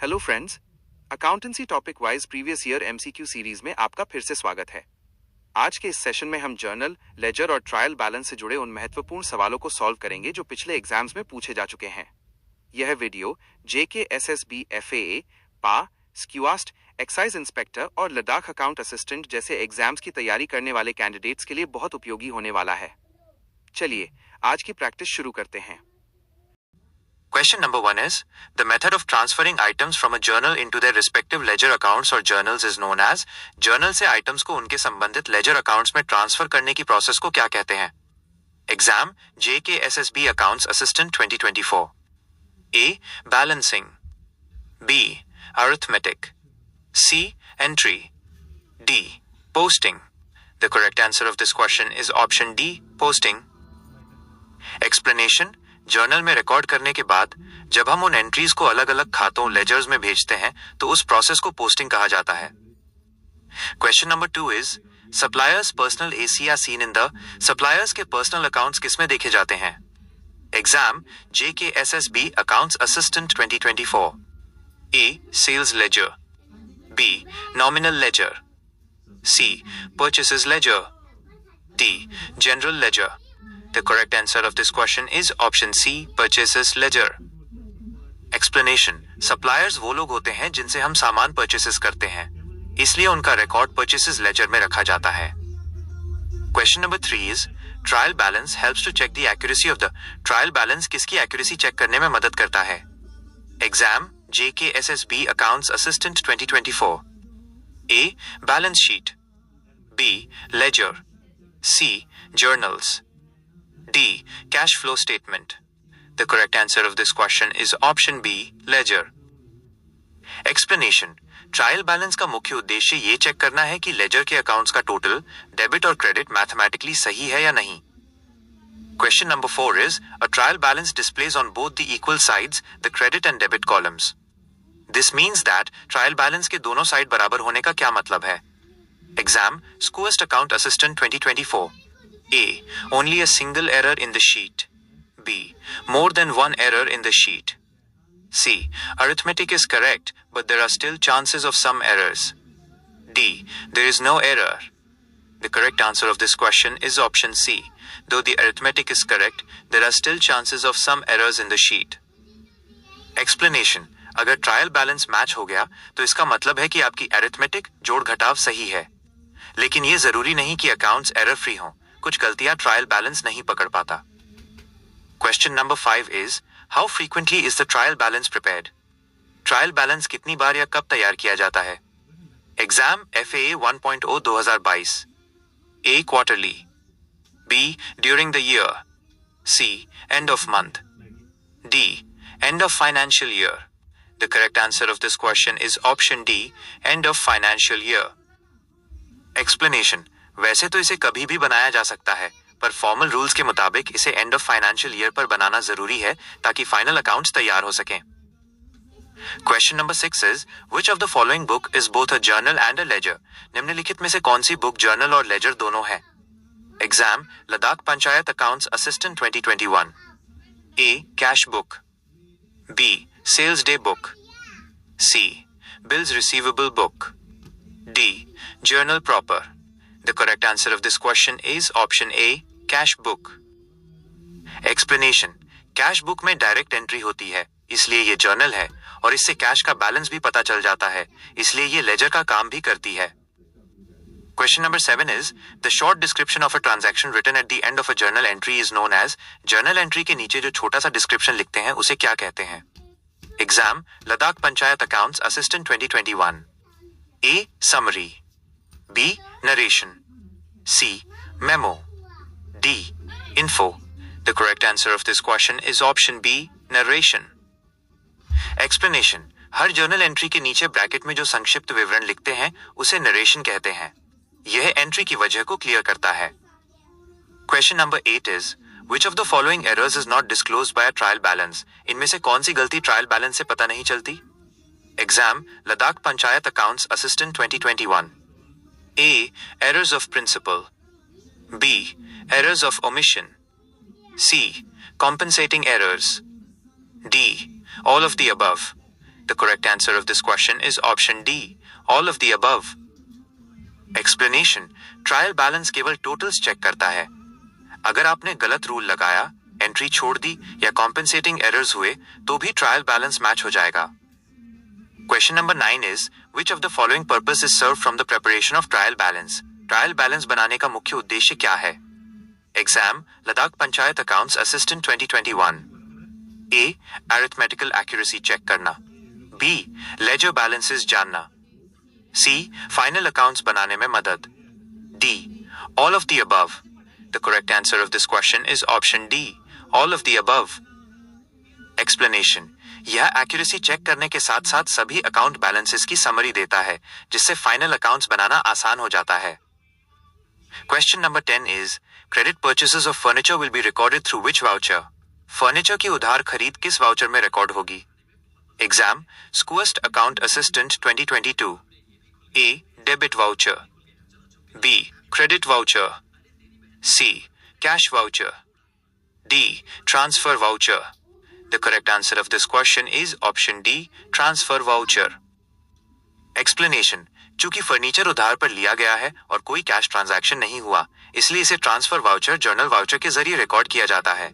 Hello friends, accountancy topic wise previous year MCQ series में आपका फिर से स्वागत है। आज के इस सेशन में हम जर्नल, लेजर और ट्रायल बैलेंस से जुड़े उन महत्वपूर्ण सवालों को सॉल्व करेंगे जो पिछले एग्जाम्स में पूछे जा चुके हैं। यह वीडियो JKSSB FAA, पा, स्क्यूआस्ट, एक्साइज इंस्पेक्टर और लद्दाख अकाउंट असिस्टेंट जैसे एग्जाम्स की तैयारी करने वाले कैंडिडेट्स के लिए बहुत उपयोगी होने वाला है। चलिए आज की प्रैक्टिस शुरू करते हैं। Question number 1 is, the method of transferring items from a journal into their respective ledger accounts or journals is known as, journal से items को उनके संबंधित ledger accounts में transfer करने की process को क्या कहते हैं? Exam, JKSSB Accounts Assistant 2024. A. Balancing. B. Arithmetic. C. Entry. D. Posting. The correct answer of this question is option D. Posting. Explanation. Journal में रिकॉर्ड करने के बाद जब हम उन एंट्रीज को अलग अलग खातों लेजर्स में भेजते हैं तो उस प्रोसेस को पोस्टिंग कहा जाता है। Question number 2 is, suppliers personal AC are seen in the, suppliers के पर्सनल अकाउंट्स किसमें देखे जाते हैं? Exam, JKSSB accounts assistant 2024. A. Sales ledger. B. Nominal ledger. C. Purchases ledger. D. General ledger. The correct answer of this question is option C, purchases ledger. Explanation. Suppliers वो लोग होते हैं जिनसे हम सामान purchases करते हैं, इसलिए उनका रिकॉर्ड purchases ledger में रखा जाता है। Question number 3 is, trial balance helps to check the accuracy of the, trial balance किसकी accuracy चेक करने में मदद करता है? Exam, JKSSB Accounts Assistant 2024. A. Balance sheet. B. Ledger. C. Journals. D. Cash flow statement. The correct answer of this question is option B, ledger. Explanation. Trial balance का मुख्य उद्देश्य ये चेक करना है कि लेजर के अकाउंट्स का total, debit और क्रेडिट मैथमेटिकली सही है या नहीं। Question number 4 is, a trial balance displays on both the equal sides the credit and debit columns. This means that trial balance के दोनों साइड बराबर होने का क्या मतलब है? Exam, SCOAST Account Assistant 2024. A. Only a single error in the sheet. B. More than one error in the sheet. C. Arithmetic is correct, but there are still chances of some errors. D. There is no error. The correct answer of this question is option C. Though the arithmetic is correct, there are still chances of some errors in the sheet. Explanation. अगर trial balance match हो गया तो इसका मतलब है कि आपकी arithmetic जोड़ घटाव सही है, लेकिन ये जरूरी नहीं कि अकाउंट्स एरर फ्री हों। कुछ गलतियां ट्रायल बैलेंस नहीं पकड़ पाता। Question number 5 is, how frequently is the trial balance prepared? Trial balance कितनी बार या कब तैयार किया जाता है? Exam, FAA 1.0 2022. A. Quarterly. B. During the year. C. End of month. D. End of financial year. The correct answer of this question is option D, end of financial year. Explanation. वैसे तो इसे कभी भी बनाया जा सकता है, पर फॉर्मल रूल्स के मुताबिक इसे एंड ऑफ फाइनेंशियल ईयर पर बनाना जरूरी है ताकि फाइनल अकाउंट्स तैयार हो सकें। Question number 6 is, which of the following book is both a journal and a ledger? निम्नलिखित में से कौन सी बुक जर्नल और लेजर दोनों है? Exam, Ladakh panchayat accounts assistant 2021. A. Cash book. B. Sales day book. C. Bills receivable book. D. Journal proper. The correct answer of this question is option A, cash book. Explanation. Cash book में direct entry होती है, इसलिए ये journal है, और इससे cash का balance भी पता चल जाता है, इसलिए ये लेजर का काम भी करती है। Question number 7 is, the short description of a transaction written at the end of a journal entry is known as, journal entry के नीचे जो छोटा सा डिस्क्रिप्शन लिखते हैं उसे क्या कहते हैं? Exam, Ladakh panchayat accounts assistant 2021. A. Summary. B. Narration. C. Memo. D. Info. The correct answer of this question is option B, narration. Explanation. Her journal entry के नीचे ब्रैकेट में जो संक्षिप्त विवरण लिखते हैं उसे नरेशन कहते हैं। यह एंट्री की वजह को क्लियर करता है। Question number 8 is, which of the following errors is not disclosed by a trial balance? इनमें से कौन सी गलती ट्रायल बैलेंस से पता नहीं चलती? Exam, Ladakh panchayat accounts assistant 2021. A. Errors of principle. B. Errors of omission. C. Compensating errors. D. All of the above. The correct answer of this question is option D, all of the above. Explanation. Trial balance केवल totals check करता है। अगर आपने गलत rule लगाया, entry छोड़ दी या compensating errors हुए तो भी ट्रायल बैलेंस मैच हो जाएगा। Question number 9 is which of the following purpose is serve from the preparation of trial balance. Trial balance बनाने का मुख्य उद्देश्य क्या है? Exam Ladakh panchayat accounts assistant 2021। A arithmetical accuracy check करना, बी लेजर बैलेंसेस जानना, सी फाइनल अकाउंट्स बनाने में मदद, D all of the above. The correct answer of this question is option D, all of the above. Explanation. यह accuracy check करने के साथ साथ सभी अकाउंट बैलेंसेस की समरी देता है, जिससे फाइनल अकाउंट्स बनाना आसान हो जाता है। Question number 10 is credit purchases of furniture will be recorded through which voucher. Furniture की उधार खरीद किस वाउचर में रिकॉर्ड होगी? एग्जाम स्कूएस्ट account assistant 2022। A debit voucher, B credit voucher, C cash voucher, D transfer voucher. The correct answer of this question is option D, transfer voucher. Explanation. चूंकि furniture उधार पर लिया गया है और कोई कैश ट्रांजैक्शन नहीं हुआ, इसलिए इसे ट्रांसफर वाउचर जर्नल वाउचर के जरिए रिकॉर्ड किया जाता है।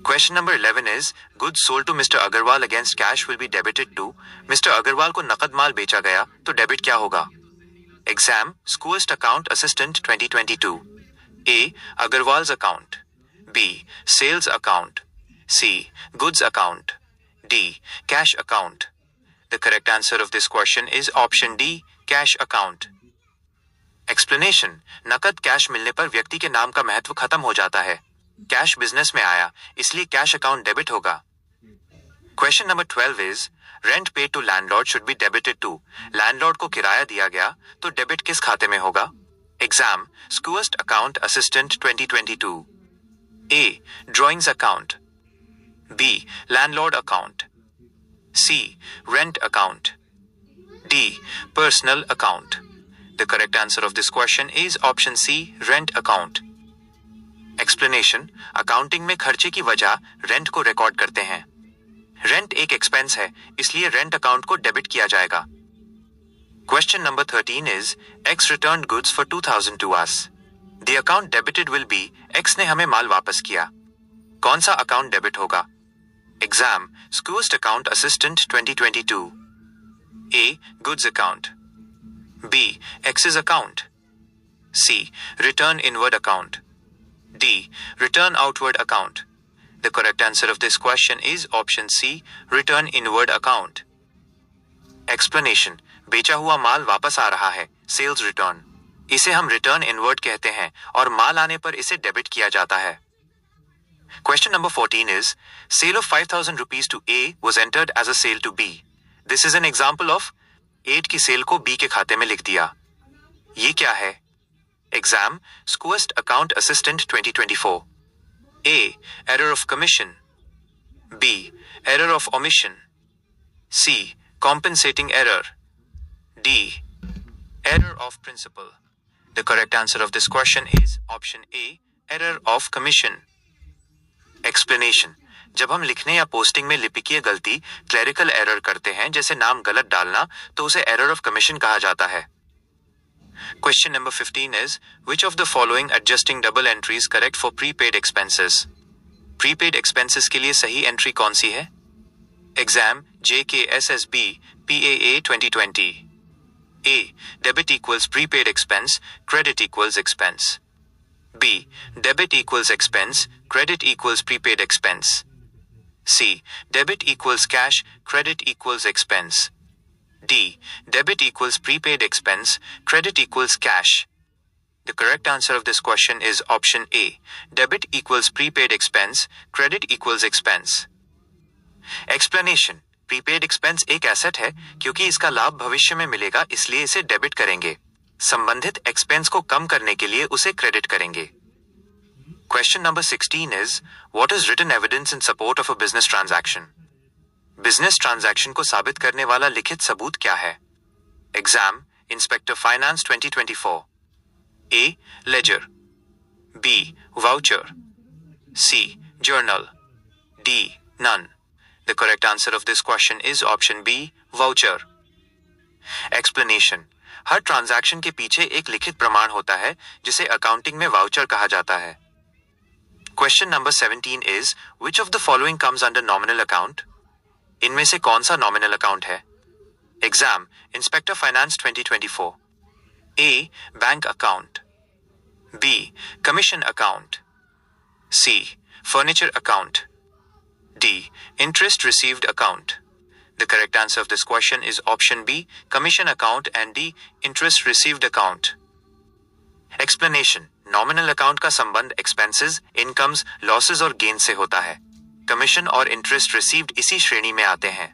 Question number 11 is goods sold to mister Agarwal against cash will be debited to. Mister Agarwal को नकद माल बेचा गया तो डेबिट क्या होगा? एग्जाम स्कूएस्ट account assistant 2022। A Agarwal's account, B sales account, C goods account, D cash account. The correct answer of this question is option D, cash account. Explanation. नकद कैश मिलने पर व्यक्ति के नाम का महत्व खत्म हो जाता है। कैश बिजनेस में आया, इसलिए कैश अकाउंट डेबिट होगा। Question number 12 is rent paid to landlord should be debited to. Landlord को किराया दिया गया तो डेबिट किस खाते में होगा? एग्जाम स्कूएस्ट account assistant 2022। A drawings account, B landlord account, C. Rent account. D. Personal account. The correct answer of this question is option C. Rent account. Explanation. Accounting में खर्चे की वजह रेंट को रिकॉर्ड करते हैं। रेंट एक expense है, इसलिए रेंट अकाउंट को डेबिट किया जाएगा। Question number 13 is X returned goods for 2000 to us. The account debited will be X ने हमें माल वापस किया। कौन सा अकाउंट डेबिट होगा? Exam Scooest Account Assistant 2022। A. Goods account, B. X's account, C. Return inward account, D. Return outward account। The correct answer of this question is option C. Return inward account। Explanation। बेचा हुआ माल वापस आ रहा है, sales return. इसे हम return inward कहते हैं और माल आने पर इसे डेबिट किया जाता है। Question number 14 is sale of 5,000 rupees to A was entered as a sale to B. This is an example of 8 की सेल को B के खाते में लिख दिया। ये क्या है? Exam Scooest Account Assistant 2024। A. Error of commission, B. Error of omission, C. Compensating error, D. Error of principle। The correct answer of this question is option A. Error of commission। Explanation. जब हम लिखने या posting में लिपिकीय गलती clerical error करते हैं, जैसे नाम गलत डालना, तो उसे एरर ऑफ कमीशन कहा जाता है। Question number 15 is which of the following adjusting double entries correct for prepaid expenses. Prepaid expenses के लिए सही एंट्री कौन सी है? Exam JKSSB PAA 2020। A. Debit equals prepaid expense, credit equals expense, B. Debit equals expense, credit equals prepaid expense, C. Debit equals cash, credit equals expense, D. Debit equals prepaid expense, credit equals cash। The correct answer of this question is option A. Debit equals prepaid expense, credit equals expense। Explanation. Prepaid expense एक asset है, क्योंकि इसका लाभ भविष्य में मिलेगा, इसलिए इसे डेबिट करेंगे। संबंधित एक्सपेंस को कम करने के लिए उसे क्रेडिट करेंगे। Question number 16 is what is written evidence in support of a business transaction. Business transaction को साबित करने वाला लिखित सबूत क्या है? Exam inspector finance 2024। A ledger, B voucher, C journal, D none. The correct answer of this question is option B, voucher. Explanation. Her transaction के पीछे एक लिखित प्रमाण होता है जिसे अकाउंटिंग में वाउचर कहा जाता है. Question number 17 is, which of the following comes under nominal account? इनमें से कौन सा nominal account है? Exam, Inspector Finance 2024. A, Bank account. B, Commission account. C, Furniture account. D, Interest received account. The correct answer of this question is option B, Commission account, and D, Interest received account. Explanation. Nominal account का संबंध expenses, incomes, losses और gains से होता है. Commission और interest received इसी श्रेणी में आते हैं.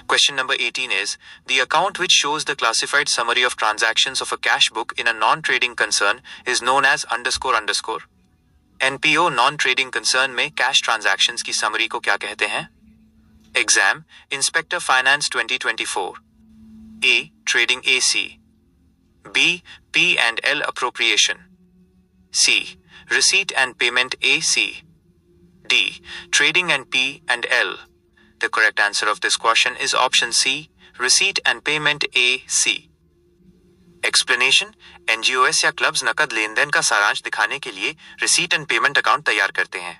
Question number 18 is, the account which shows the classified summary of transactions of a cash book in a non-trading concern is known as __. NPO non-trading concern में cash transactions की summary को क्या कहते हैं? Exam, Inspector Finance 2024. A, Trading AC. B, P&L appropriation. C, Receipt and Payment AC. D, Trading and P&L. The correct answer of this question is option C, Receipt and Payment AC. Explanation. NGOs या clubs नकद लेन then का सारांश दिखाने के लिए receipt and payment account तैयार करते हैं.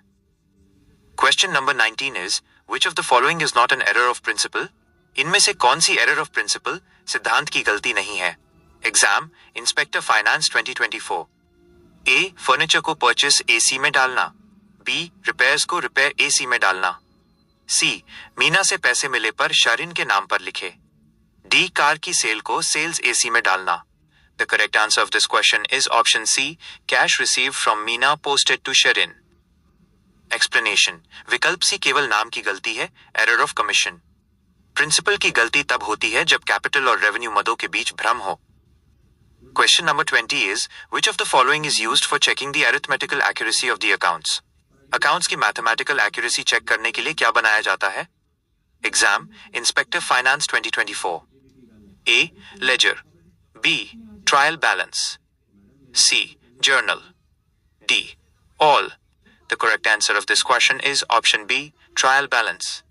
Question number 19 is, which of the following is not an error of principle? इनमें से कौन सी error of principle सिद्धांत की गलती नहीं है? Exam, Inspector Finance 2024. A, furniture को परचेस AC में डालना. B, रिपेयर्स को रिपेयर AC में डालना. C, मीना से पैसे मिले पर शरीन के नाम पर लिखे. D, कार की सेल को सेल्स AC में डालना. The correct answer of this question is option C, cash received from Meena posted to Sharin. Explanation. विकल्प C केवल नाम की गलती है, error of commission. प्रिंसिपल की गलती तब होती है जब कैपिटल और रेवेन्यू मदों के बीच भ्रम हो. Question number 20 is, which of the following is used for checking the arithmetical accuracy of the accounts? Accounts की mathematical accuracy check करने के लिए क्या बनाया जाता है? Exam, Inspector Finance 2024. A, ledger. B, trial balance. C, journal. D, all. The correct answer of this question is option B, trial balance.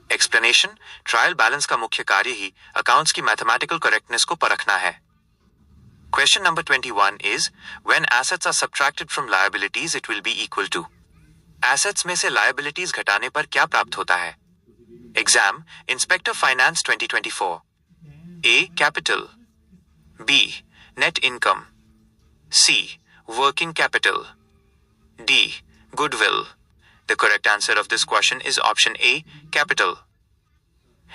Explanation. Trial balance का मुख्य कार्य ही अकाउंट्स की मैथमेटिकल करेक्टनेस को परखना है. Question number 21 is, when assets are subtracted from liabilities it will be equal to. Assets में से liabilities घटाने पर क्या प्राप्त होता है? Exam, Inspector Finance 2024. A, capital. B, net income. C, working capital. D, goodwill. The correct answer of this question is option A, capital.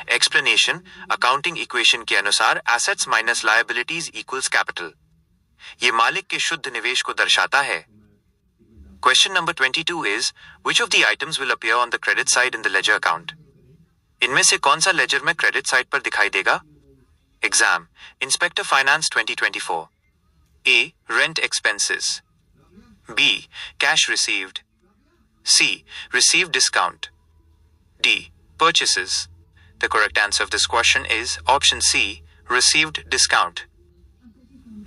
Explanation. Accounting equation के अनुसार assets minus liabilities equals capital. ये मालिक के शुद्ध निवेश को दर्शाता है. Question number 22 is, which of the items will appear on the credit side in the ledger account? इनमें से कौन सा लेजर में क्रेडिट साइड पर दिखाई देगा? Exam, Inspector Finance 2024. A, rent expenses. B, cash received. C, received discount. D, purchases. The correct answer of this question is option C, received discount.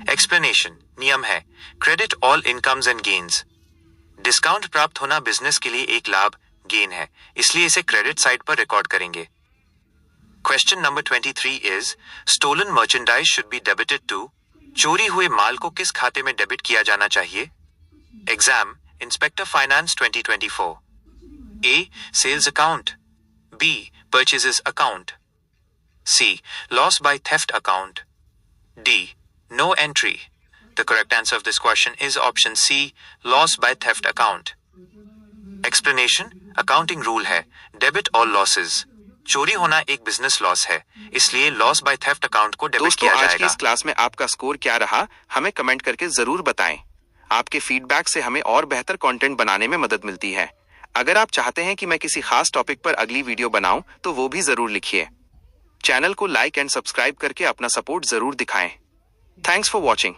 Explanation. नियम है, credit all incomes and gains. Discount प्राप्त होना business के लिए एक लाभ, gain है, इसलिए इसे क्रेडिट साइड पर रिकॉर्ड करेंगे. Question number 23 is, stolen merchandise should be debited to. चोरी हुए माल को किस खाते में डेबिट किया जाना चाहिए? Exam, Inspector Finance 2024. A, sales account. B, purchases account. C, loss by theft account. D, no entry. The correct answer of this question is option C, loss by theft account. Explanation. Accounting rule है, debit all losses. चोरी होना एक business loss है, इसलिए loss by theft account को debit किया जाएगा. आज की इस क्लास में आपका स्कोर क्या रहा, हमें कमेंट करके जरूर बताएं. आपके फीडबैक से हमें और बेहतर कंटेंट बनाने में मदद मिलती है. अगर आप चाहते हैं कि मैं किसी खास टॉपिक पर अगली वीडियो बनाऊं तो वो भी जरूर लिखिए. चैनल को लाइक एंड सब्सक्राइब करके अपना सपोर्ट जरूर दिखाएं. Thanks for watching.